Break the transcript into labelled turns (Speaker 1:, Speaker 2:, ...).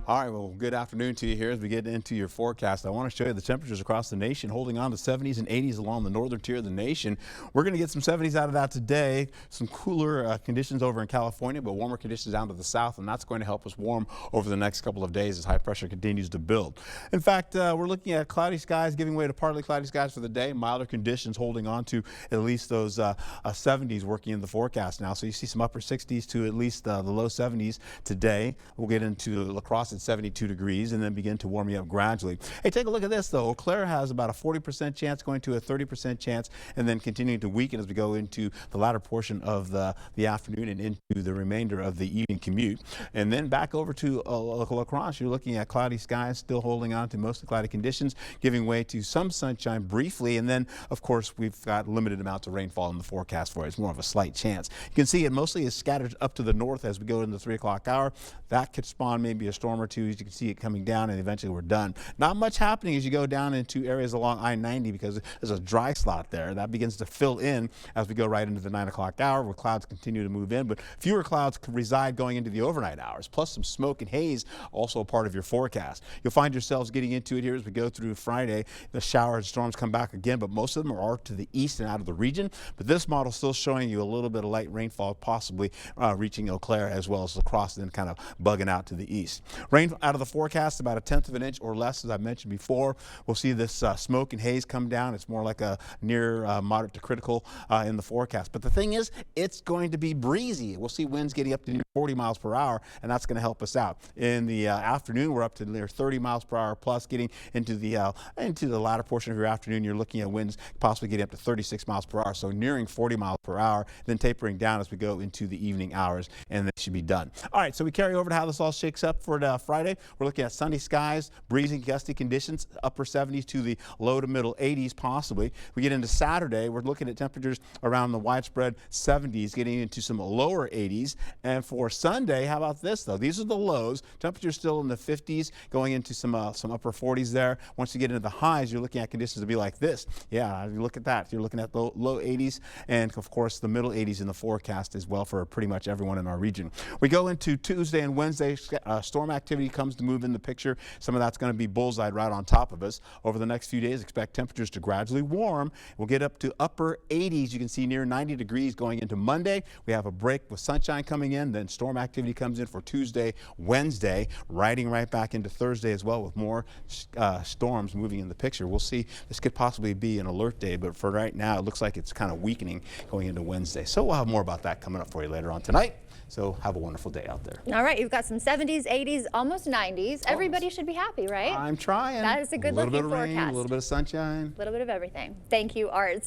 Speaker 1: All right, well, good afternoon to you here as we get into your forecast. I want to show you the temperatures across the nation holding on to 70s and 80s along the northern tier of the nation. We're going to get some 70s out of that today. Some cooler conditions over in California, but warmer conditions down to the south, and that's going to help us warm over the next couple of days as high pressure continues to build. In fact, we're looking at cloudy skies giving way to partly cloudy skies for the day. Milder conditions holding on to at least those 70s working in the forecast now. So you see some upper 60s to at least the low 70s today. We'll get into La Crosse at 72 degrees and then begin to warm you up gradually. Hey, take a look at this though. Eau Claire has about a 40% chance going to a 30% chance and then continuing to weaken as we go into the latter portion of the afternoon and into the remainder of the evening commute. And then back over to La Crosse, you're looking at cloudy skies still holding on to mostly cloudy conditions, giving way to some sunshine briefly. And then, of course, we've got limited amounts of rainfall in the forecast for it. It's more of a slight chance. You can see it mostly is scattered up to the north as we go into the 3 o'clock hour. That could spawn maybe a storm or two. As you can see it coming down, and eventually we're done. Not much happening as you go down into areas along I-90 because there's a dry slot there. That begins to fill in as we go right into the 9 o'clock hour where clouds continue to move in, but fewer clouds reside going into the overnight hours, plus some smoke and haze also a part of your forecast. You'll find yourselves getting into it here as we go through Friday. The showers and storms come back again, but most of them are to the east and out of the region. But this model is still showing you a little bit of light rainfall, possibly reaching Eau Claire as well as La Crosse, and then kind of bugging out to the east. Rain out of the forecast about 1/10 of an inch or less, as I mentioned before. We'll see this smoke and haze come down. It's more like a near moderate to critical in the forecast. But the thing is, it's going to be breezy. We'll see winds getting up to near 40 miles per hour, and that's going to help us out. In the afternoon, we're up to near 30 miles per hour plus. Getting into the latter portion of your afternoon, you're looking at winds possibly getting up to 36 miles per hour, so nearing 40 miles per hour, then tapering down as we go into the evening hours, and that should be done. All right, so we carry over to how this all shakes up for Friday. We're looking at sunny skies, breezy, gusty conditions, upper 70s to the low to middle 80s possibly. We get into Saturday, we're looking at temperatures around the widespread 70s, getting into some lower 80s. And for Sunday, how about this though? These are the lows. Temperatures still in the 50s, going into some upper 40s there. Once you get into the highs, you're looking at conditions to be like this. Yeah, you look at that. You're looking at the low 80s and of course the middle 80s in the forecast as well for pretty much everyone in our region. We go into Tuesday and Wednesday. Storm activity comes to move in the picture. Some of that's going to be bullseye right on top of us. Over the next few days, expect temperatures to gradually warm. We'll get up to upper 80s. You can see near 90 degrees going into Monday. We have a break with sunshine coming in. Then storm activity comes in for Tuesday, Wednesday, riding right back into Thursday as well with more storms moving in the picture. We'll see. This could possibly be an alert day, but for right now, it looks like it's kind of weakening going into Wednesday. So we'll have more about that coming up for you later on tonight. So have a wonderful day out there.
Speaker 2: All right, you've got some 70s, 80s, almost 90s. Everybody should be happy, right?
Speaker 1: I'm trying.
Speaker 2: That is a good looking forecast.
Speaker 1: A little bit of rain, a little bit of sunshine.
Speaker 2: A little bit of everything. Thank you, Art.